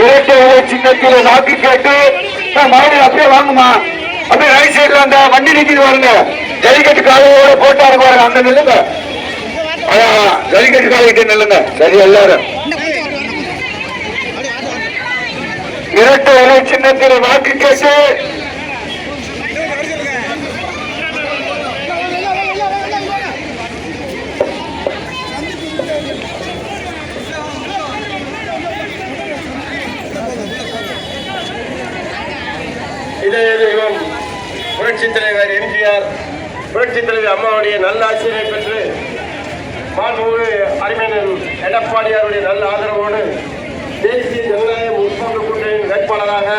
இரட்டை சின்னத்தில் வாக்கு கேட்டு மாடு அப்படியே வாங்குமா, அப்படியே ரைட் சைடுல அந்த வண்டி நிக்கிது பாருங்க, ஜல்லிக்கட்டு காலையோட போட்டாரு பாருங்க, அந்த நில்லுங்க, ஜல்லிக்கட்டு காலைக்கிட்ட நில்லுங்க. சரி, எல்லாரும் இரட்டை சின்னத்தில் வாக்கு கேட்டு இதய தெய்வம் புரட்சித் தலைவர் எம்ஜிஆர், புரட்சித் தலைவர் அம்மாவுடைய நல்ல ஆசிரியை பெற்று மாண்புமிகு அறிஞர் எடப்பாடியாருடைய நல்ல ஆதரவோடு தேசிய ஜனநாயக முற்போக்கு கூட்டணியின் வேட்பாளராக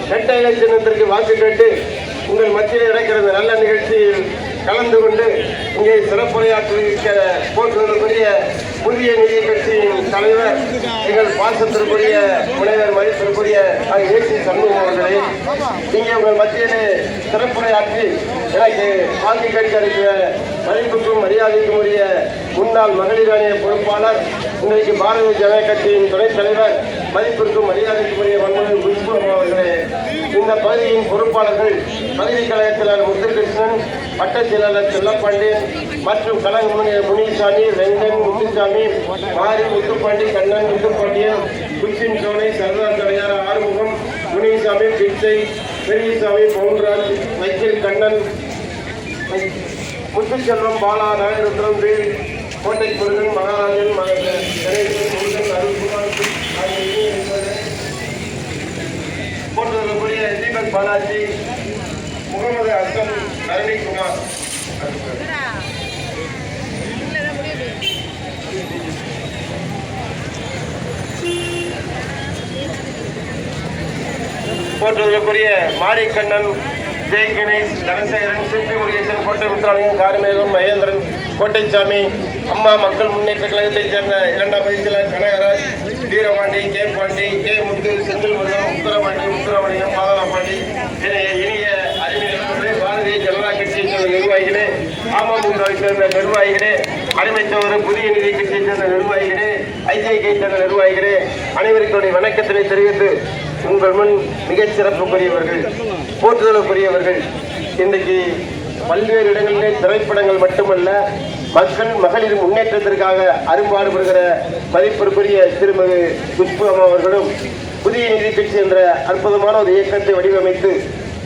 இரட்டை இலை சின்னத்திற்கு வாக்கு கேட்டு உங்கள் மத்தியில் நடக்கிற நல்ல நிகழ்ச்சியில் கலந்து கொண்டு இங்கே சிறப்புரையாற்றிருக்கிற போற்றுவதற்குரிய புதிய நீதி கட்சியின் தலைவர் எங்கள் பாசத்திற்குரிய முனைவர் மதிப்பிற்குரிய ஏசி சண்முகம் அவர்களே, இங்கே உங்கள் மத்தியிலே சிறப்புரையாற்றி எனக்கு வாக்கு கேட்க இருக்கிற மதிப்புக்கும் மரியாதைக்கும் உரிய முன்னாள் மகளிர் ஆணைய பொறுப்பாளர், இன்றைக்கு பாரதிய ஜனதா கட்சியின் துணைத் தலைவர், மதிப்பிற்கும் மரியாதைக்கும் உரிய மன்மோகன் புஷ்பம் அவர்களே, இந்த பகுதியின் பொறுப்பாளர்கள் பகுதி கழகச் செயலாளர் முத்துகிருஷ்ணன், வட்டச் செயலாளர் செல்லப்பாண்டியன் மற்றும் கலங்க முனிசாமி, வெங்கன் முத்துசாமி, மாரி முத்துப்பாண்டி, கண்ணன் முத்துப்பாண்டியன், குச்சின் சோலை, சர்தார் தலையார் ஆறுமுகம், முனிசாமி, பிச்சை, பெரியசாமி, பவுன்ராஜ், மைக்கேல் கண்ணன், முத்துச்செல்வம், பாலா, நாகருத்ரம், தேவி, கோட்டை முருகன், மகாராஜன், கணேசன், அருள்குமார் போன்றவர்களுடைய தீபக் பாலாஜி, முகமது அசன், நரணிகுமார் போன்றவர்களுக்குரிய மாரிக்கண்ணன், ஜெய் கணேஷ், தனசேகரன், சிற்பி முருகேசன், கோட்டை முத்துராமலிங்கம், காரமேகம், மகேந்திரன், கோட்டைச்சாமி, அம்மா மக்கள் முன்னேற்ற கழகத்தைச் சேர்ந்த இரண்டாம் வயசிலர் கனகராஜ், வீரபாண்டி, கே பாண்டி, கே முத்து, செந்தில் முருகன், முத்துராமலிங்கம், பாதலாபாண்டி என இனிய அறிஞர்கள், பாரதிய ஜனதா கட்சியைச் சேர்ந்த நிர்வாகிகளே, அமமுகவை சேர்ந்த நிர்வாகிகளே, அடிமைத்தவர் புதிய நிதி கட்சியைச் சேர்ந்த நிர்வாகிகளே, ஐஜேகை சேர்ந்த நிர்வாகிகளே, அனைவருக்குடைய வணக்கத்தினை தெரிவித்து உங்கள் முன் மிகச் சிறப்புக்குரியவர்கள், போற்றுதலுக்குரியவர்கள், இன்றைக்கு பல்வேறு இடங்களிலே திரைப்படங்கள் மட்டுமல்ல, மக்கள் மகளிர் முன்னேற்றத்திற்காக அரும்பாடுபடுகிற மதிப்பிற்குரிய திருமதி குஷ்பு அம்மா அவர்களும் புதிய நிதி கட்சி என்ற அற்புதமான ஒரு இயக்கத்தை வடிவமைத்து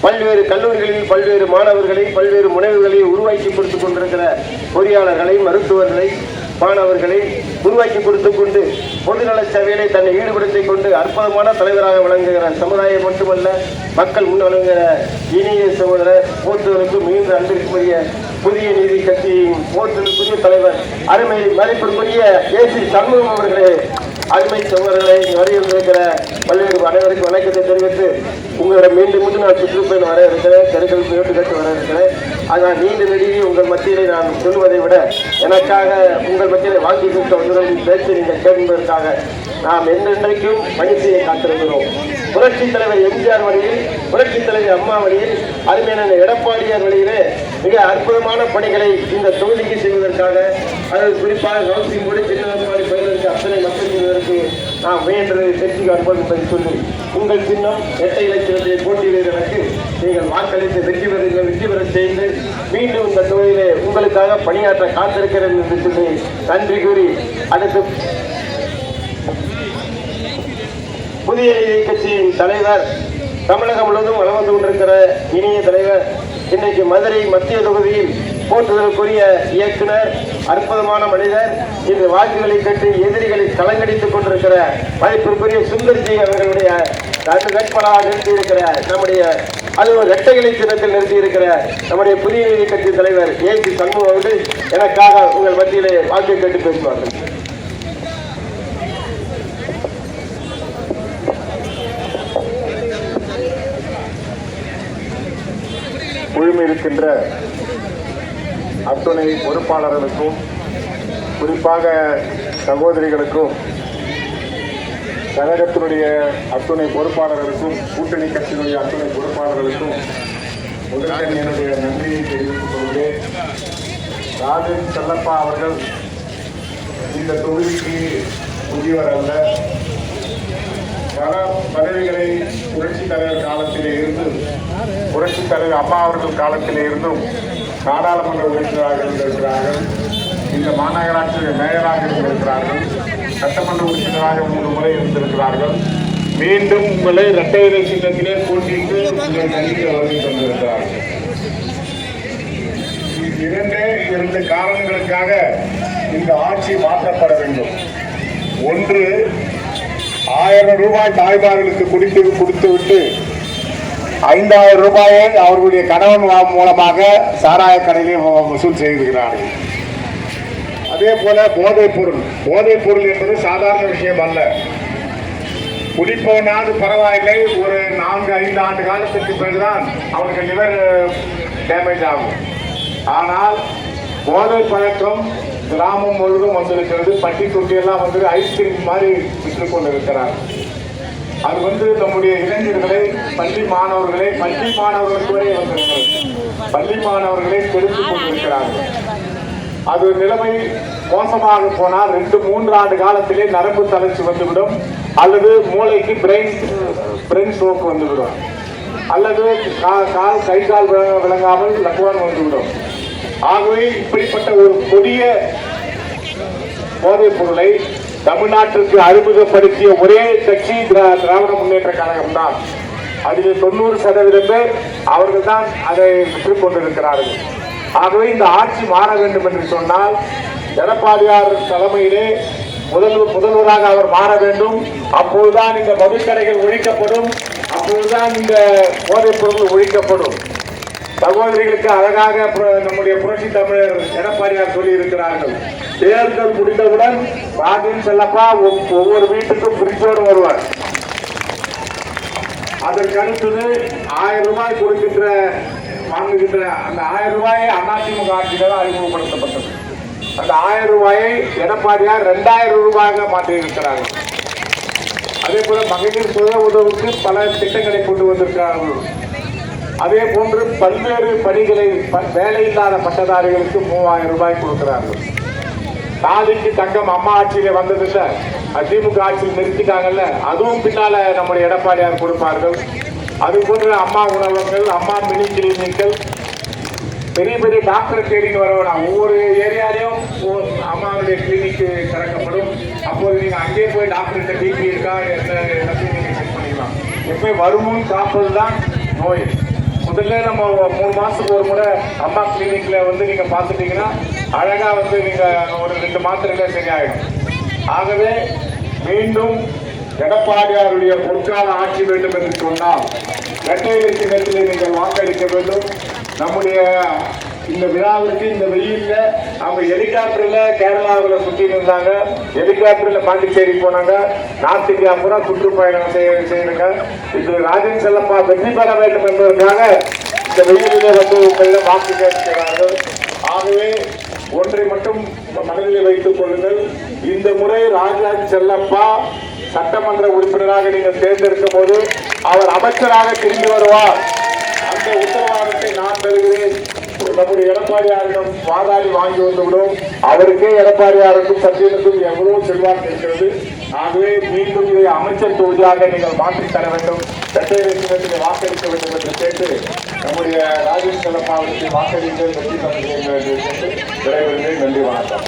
பல்வேறு கல்லூரிகளில் பல்வேறு மாணவர்களை, பல்வேறு முனைவுகளை உருவாக்கி கொடுத்துக் கொண்டிருக்கிற பொறியாளர்களை, மருத்துவர்களை, மாணவர்களை உருவாக்கி கொடுத்துக் கொண்டு பொதுநல சேவைகளை தன்னை ஈடுபடுத்திக் கொண்டு அற்புதமான தலைவராக விளங்குகிற சமுதாயம் மட்டுமல்ல, மக்கள் முன் வழங்குகிற இனிய சகோதரர், போற்றுவதற்கு மிகுந்த அன்பிற்குரிய புதிய நீதி கட்சியின் போற்றுவதற்குரிய தலைவர், அருமை மதிப்பிற்குரிய ஏசி சண்முகம் அவர்களே, அருமை சகோதரர்களை வருகின்ற பல்வேறு அனைவருக்கும் வணக்கத்தை தெரிவித்து உங்களிடம் மீண்டும் நான் சுற்றுப்பயணம் வர இருக்கிறேன், தெருக்கள் வேட்டு கட்டு வர இருக்கிறேன். ஆனால் நீண்ட நெடுகி உங்கள் மத்தியிலே நான் சொல்வதை விட எனக்காக உங்கள் மத்தியிலே வாங்கி கொடுத்த ஒன்றுகளின் பேச்சை நீங்கள் கேட்பதற்காக நாம் என்றென்றைக்கும் பணி செய்ய காத்திருக்கிறோம். புரட்சித் தலைவர் எம்ஜிஆர் வழியில், புரட்சித் தலைவர் அம்மா வழியில், அருமையான எடப்பாடியார் வழியிலே மிக அற்புதமான பணிகளை இந்த தொகுதிக்கு செய்வதற்காக, அது குறிப்பாக ஹவுசிங் போர்டு, சின்னமாரி பயிர்களுக்கு அத்தனை மக்கள் செய்வதற்கு நாம் முயன்று வெற்றி காண்போம் என்பதை சொல்லி உங்கள் சின்னம் இரட்டை இலை சின்னத்தை போட்டியிடுகிற எனக்கு நீங்கள் வாக்களித்து வெற்றி பெற செய்து மீண்டும் இந்த தொகுதியிலே உங்களுக்காக பணியாற்ற காத்திருக்கிறேன் என்று சொல்லி நன்றி கூறி அடுத்து புதிய நீதி கட்சியின் தலைவர், தமிழகம் முழுவதும் வலம் வந்து கொண்டிருக்கிற இனிய தலைவர், இன்றைக்கு மதுரை மத்திய தொகுதியில் போற்றுதலுக்குரிய இயக்குனர், அற்புதமான மனிதர், இன்று வாக்குகளை கட்டி எதிரிகளை கலங்கடித்துக் கொண்டிருக்கிற மதிப்பிற்குரிய சுந்தர்ஜி அவர்களுடைய வேட்பாளராக நிறுத்தியிருக்கிற நம்முடைய அதுவும் இரட்டை இலை சின்னத்தில் நிறுத்தியிருக்கிற நம்முடைய புதிய நீதி கட்சி தலைவர் ஏசி சண்முகம் அவர்கள் எனக்காக உங்கள் மத்தியிலே வாக்கை கேட்டு பேசுவார்கள். குழுமி இருக்கின்ற அத்துணை பொறுப்பாளர்களுக்கும், குறிப்பாக சகோதரிகளுக்கும், கழகத்தினுடைய அத்துணை பொறுப்பாளர்களுக்கும், கூட்டணி கட்சியினுடைய அத்துணை பொறுப்பாளர்களுக்கும் முதலில் என்னுடைய நன்றியை தெரிவித்துக் கொள்கிறேன். ராஜன் செல்லப்பா அவர்கள் இந்த தொகுதிக்கு புதியவர் அல்ல, பல புரட்சித் தலைவர் அம்மா அவர்கள் காலத்தில் இருந்தும் நாடாளுமன்ற உறுப்பினராக இருந்திருக்கிறார்கள். இந்த மாநகராட்சி மேயராக இருந்திருக்கிறார்கள். சட்டமன்ற உறுப்பினராக 3 முறை இருந்திருக்கிறார்கள். மீண்டும் உங்களை இரட்டை இலை சின்னத்திலே போட்டியிட்டு உங்கள் நன்றிக்கு வருகை தந்திருக்கிறார்கள். இரண்டே 2 காரணங்களுக்காக இந்த ஆட்சி மாற்றப்பட வேண்டும். ஒன்று, 1000 ரூபாய் தாய்மார்களுக்கு கொடுத்துவிட்டு 5000 ரூபாயை அவர்களுடைய கணவன் மூலமாக சாராய கடையிலே வசூல் செய்திருக்கிறார்கள். அதே போல போதைப் பொருள் என்பது சாதாரண விஷயம் அல்ல. குடிப்பவனாவது பரவாயில்லை, ஒரு 4-5 ஆண்டு காலத்திற்கு பிறகுதான் அவனுக்கு லிவர் டேமேஜ் ஆகும். ஆனால் போதை பழக்கம் கிராமம் முழுவதும் வந்திருக்கிறது. பட்டி தொட்டியெல்லாம் வந்து ஐஸ்கிரீம் மாதிரி விற்று கொண்டிருக்கிறார். அது நம்முடைய இளைஞர்களை, பள்ளி மாணவர்களுக்கு வரை வந்திருக்கிறது. பள்ளி மாணவர்களை கெடுத்துக் கொண்டிருக்கிறார்கள். அது நிலைமை மோசமாக போனால் 2-3 ஆண்டு காலத்திலே நரம்பு தளர்ச்சி வந்துவிடும், அல்லது மூளைக்கு பிரெயின் ஸ்ட்ரோக் வந்துவிடும், அல்லது கை கால் விளங்காமல் லக்குவான் வந்துவிடும். ஆகவே இப்படிப்பட்ட ஒரு கொடிய போதைப் பொருளை தமிழ்நாட்டிற்கு அறிமுகப்படுத்திய ஒரே கட்சி திராவிட முன்னேற்ற கழகம் தான். அதில் 90% பேர் அவர்கள் தான் அதை விற்றுக் கொண்டிருக்கிறார்கள். ஆகவே இந்த ஆட்சி மாற வேண்டும் என்று சொன்னால் எடப்பாடியார் தலைமையிலே முதல்வராக அவர் மாற வேண்டும். அப்போதுதான் இந்த மதுக்கடைகள் ஒழிக்கப்படும், அப்போதுதான் இந்த போதைப் பொருள் ஒழிக்கப்படும். சகோதரிகளுக்கு அழகாக நம்முடைய புரட்சி தமிழர் எடப்பாடியார் சொல்லி இருக்கிறார்கள். தேர்தல் முடிந்தவுடன் ராஜன் செல்லப்பா ஒவ்வொரு வீட்டுக்கும் பிரிட்ஜோடு வருவார். அதற்கடுத்தது 1000 ரூபாய் வாங்குகின்ற அந்த 1000 ரூபாயை அதிமுக ஆட்சியில் அறிமுகப்படுத்தப்பட்டது. அந்த 1000 ரூபாயை எடப்பாடியார் 2000 ரூபாயாக மாற்றியிருக்கிறார்கள். அதே போல மகளிர் சுய உதவுக்கு பல திட்டங்களை கொண்டு வந்திருக்கிறார்கள். அதே போன்று பல்வேறு பணிகளை வேலையில்லாத பட்டதாரிகளுக்கு 3000 ரூபாய் கொடுக்கிறார்கள். தாலிக்கு தங்கம் அம்மா ஆட்சியில வந்ததில்லை, திமுக ஆட்சியில் நிறுத்திட்டாங்கல்ல, அதுவும் பின்னால நம்முடைய எடப்பாடியார் கொடுப்பார்கள். அது போன்ற அம்மா உணவகங்கள், அம்மா மினி கிளினிக்கள், பெரிய பெரிய டாக்டர் தேடின்னு வரவேணாம். ஒவ்வொரு ஏரியாலையும் அம்மாவுடைய கிளினிக் திறக்கப்படும். அப்போது நீங்க அங்கேயே போய் டாக்டர்கிட்ட பிபி இருக்கா எல்லாத்தையும் நீங்க செக் பண்ணிக்கலாம். எப்போ வருமுன் காப்பதுதான் நோய். முதல்ல நம்ம 3 மாசத்துக்கு ஒரு முறை அம்மா கிளினிக்ல நீங்க பார்த்துட்டீங்கன்னா அழகா நீங்க ஒரு 2 மாத்திரையில சரியாயிடும். ஆகவே மீண்டும் எடப்பாடியாருடைய பொற்கால ஆட்சி வேண்டும் என்று சொன்னால் இரட்டை இலை சின்னத்திலே நீங்கள் வாக்களிக்க வேண்டும். நம்முடைய இந்த விழாவிற்கு இந்த வெயில்ல அவங்க ஹெலிகாப்டர்ல கேரளாவில் சுற்றி இருந்தாங்க, ஹெலிகாப்டர்ல பாண்டிச்சேரி போனாங்க, நார்த் இந்தியா பூரா சுற்றுப்பயணம் செய்யுங்க. இது ராஜன் செல்லப்பா வெற்றி பெற வேண்டும் என்பதற்காக இந்த வெயிலிலே உங்களிடம் வாக்கு கேட்கிறார்கள். ஆகவே ஒன்றை மட்டும் மனதில் வைத்துக் கொள்ளுங்கள். இந்த முறை ராஜன் செல்லப்பா சட்டமன்ற உறுப்பினராக நீங்கள் தேர்ந்தெடுக்கும் போது அவர் அமைச்சராக திரும்பி வருவார். அந்த உத்தரவாதத்தை நான் தருகிறேன். நம்முடைய எடப்பாடியாரிடம் வாதாடி வாங்கி வந்துவிடும். அவருக்கே எடப்பாடியாருக்கும் சத்தியனுக்கும் எவ்வளவு செல்வாக்கு இருக்கிறது. ஆகவே மீண்டும் இதை அமைச்சர் தொகுதியாக நீங்கள் மாற்றித் தர வேண்டும், இரட்டை இலை சின்னத்திலே வாக்களிக்க வேண்டும் என்று கேட்டு நம்முடைய ராஜன் செல்லப்பாவிற்கு வாக்களிக்க வெற்றி பெறுகிறேன் என்று கேட்டு விடைபெறுகிறேன். நன்றி, வணக்கம்.